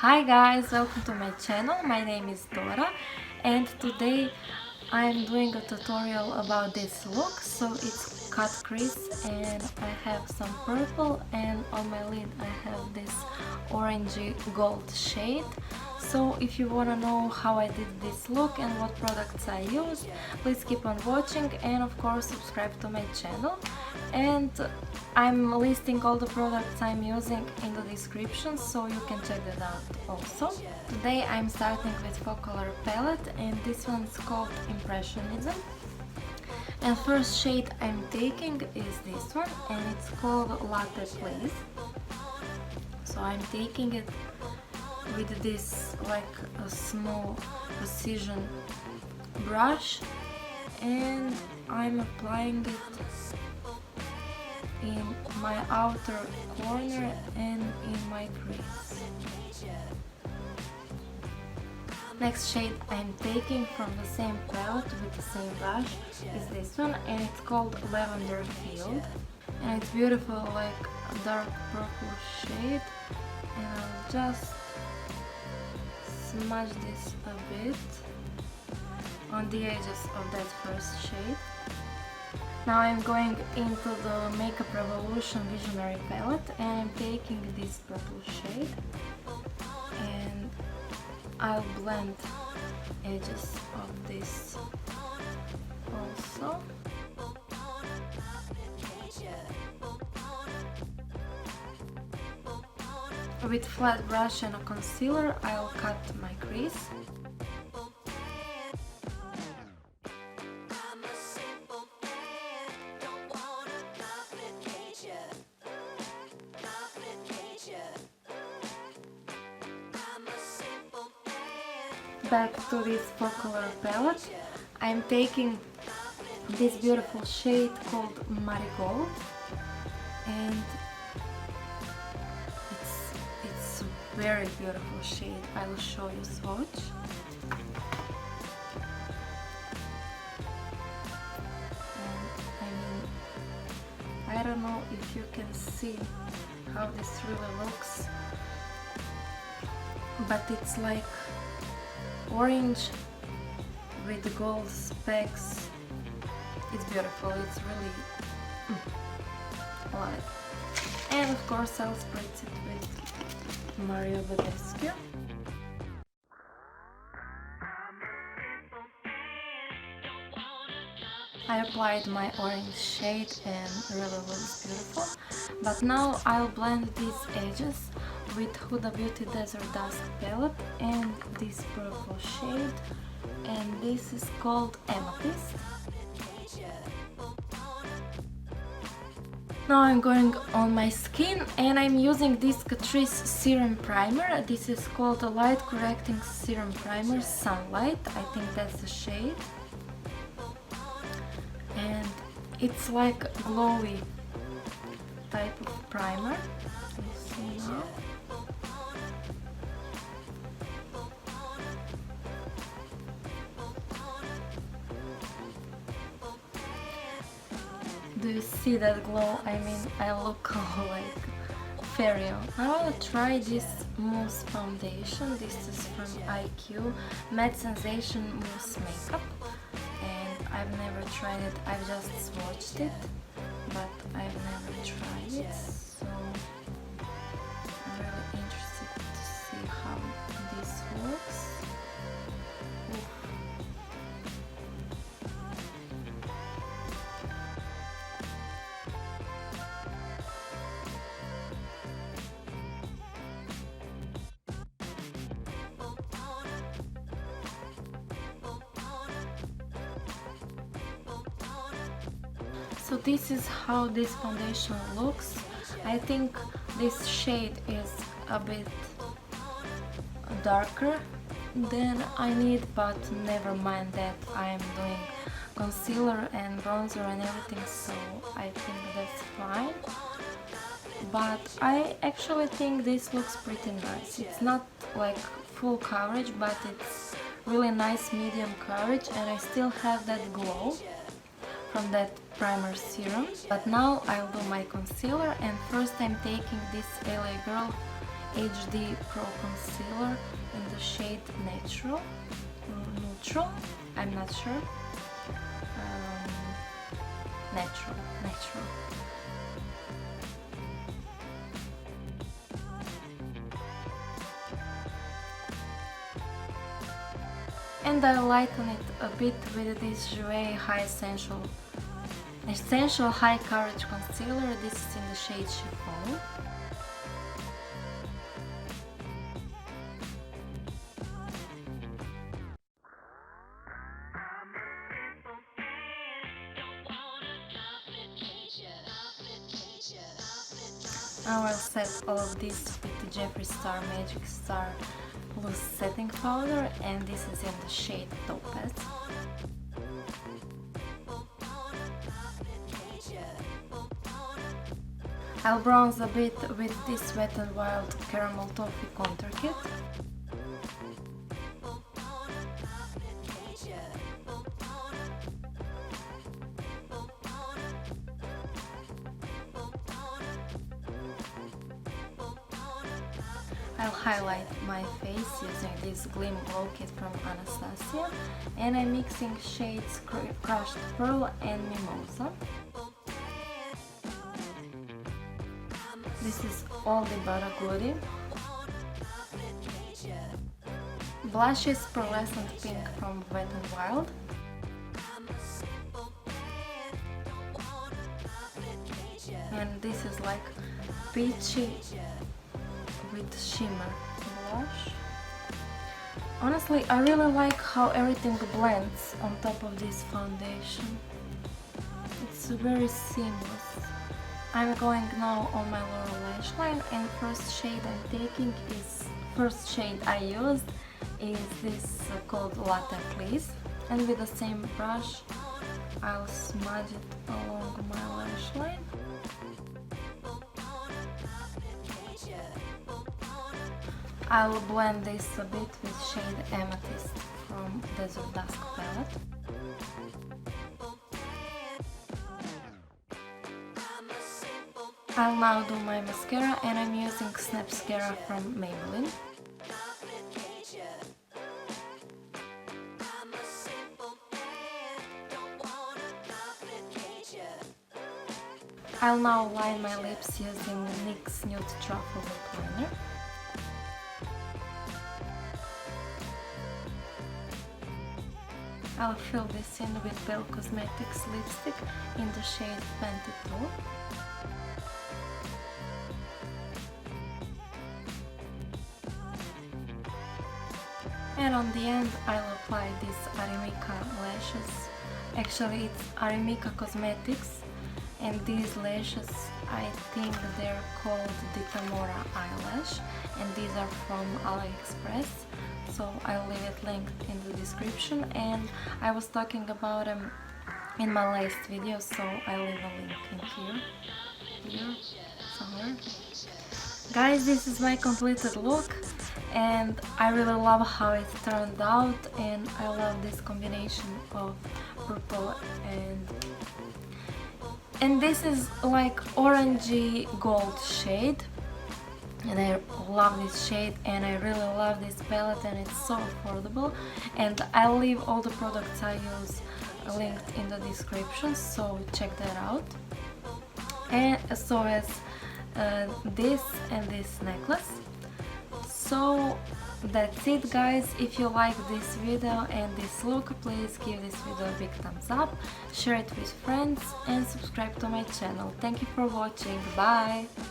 Hi guys, welcome to my channel. My name is Dora and today I'm doing a tutorial about this look. So it's cut crease and I have some purple, and on my lid I have this orangey gold shade. So if you want to know how I did this look and what products I used, please keep on watching and of course subscribe to my channel. And I'm listing all the products I'm using in the description, so you can check that out also. Today I'm starting with Faux Color palette, and this one's called Impressionism. And first shade I'm taking is this one, and it's called Latte Please. So I'm taking it with this like a small precision brush, and I'm applying it in my outer corner and in my crease. Next shade I'm taking from the same palette with the same brush is this one, and it's called Lavender Field, and it's beautiful, like a dark purple shade. And I'll just smudge this a bit on the edges of that first shade. Now I'm going into the Makeup Revolution Visionary palette, and I'm taking this purple shade and I'll blend edges of this also. With flat brush and a concealer I'll cut my crease. Back to this Faux Color palette, I'm taking this beautiful shade called Marigold, and it's a very beautiful shade. I will show you swatch. And I don't know if you can see how this really looks, but it's like orange with gold specks. It's beautiful, it's really love it. And of course I'll spritz it with Mario Badescu. I applied my orange shade and really looks beautiful, but now I'll blend these edges with Huda Beauty Desert Dusk palette and this purple shade, and this is called Amethyst. Now I'm going on my skin, and I'm using this Catrice Serum Primer. This is called a Light Correcting Serum Primer Sunlight. I think that's the shade. And it's like a glowy type of primer. You see now. Do you see that glow? I mean, I look like fairy. Now I'll try this mousse foundation. This is from IQ Matte Sensation Mousse Makeup, and I've never tried it. I've just swatched it, but I've never tried it, so I'm really interested to see how this works. So this is how this foundation looks. I think this shade is a bit darker than I need, but never mind that. I'm doing concealer and bronzer and everything, so I think that's fine. But I actually think this looks pretty nice. It's not like full coverage, but it's really nice medium coverage, and I still have that glow from that primer serum. But now I'll do my concealer, and first I'm taking this LA Girl HD Pro Concealer in the shade Neutral, I'm not sure. Natural. And I lighten it a bit with this Jouer High Essential High Coverage Concealer. This is in the shade Chiffon. I will set all of this with the Jeffree Star Magic Star Loose Setting Powder, and this is in the shade Topaz. I'll bronze a bit with this Wet n Wild Caramel Toffee Contour Kit. I'll highlight my face using this Gleam Glow Kit from Anastasia, and I'm mixing shades Crushed Pearl and Mimosa. This is oldie but a goodie. Blush is Pearlescent Pink from Wet n Wild. And this is like peachy with shimmer blush. Honestly, I really like how everything blends on top of this foundation. It's very seamless. I'm going now on my lower lash line, and first shade I used is this called Latte Please, and with the same brush I'll smudge it along my lash line. I will blend this a bit with shade Amethyst from Desert Dusk palette. I'll now do my mascara, and I'm using Snap Mascara from Maybelline. I'll now line my lips using NYX Nude Truffle Lip Liner. I'll fill this in with Belle Cosmetics lipstick in the shade Fenty 2. And on the end I'll apply these Arimika lashes. Actually it's Arimika Cosmetics, and these lashes, I think they're called Ditamora Eyelash, and these are from AliExpress, so I'll leave it linked in the description, and I was talking about them in my last video, so I'll leave a link in here somewhere. Guys, this is my completed look, and I really love how it turned out, and I love this combination of purple and this is like orangey gold shade, and I love this shade, and I really love this palette, and it's so affordable, and I'll leave all the products I use linked in the description, so check that out. And so as this and this necklace. So that's it, guys. If you like this video and this look, please give this video a big thumbs up, share it with friends, and subscribe to my channel. Thank you for watching. Bye!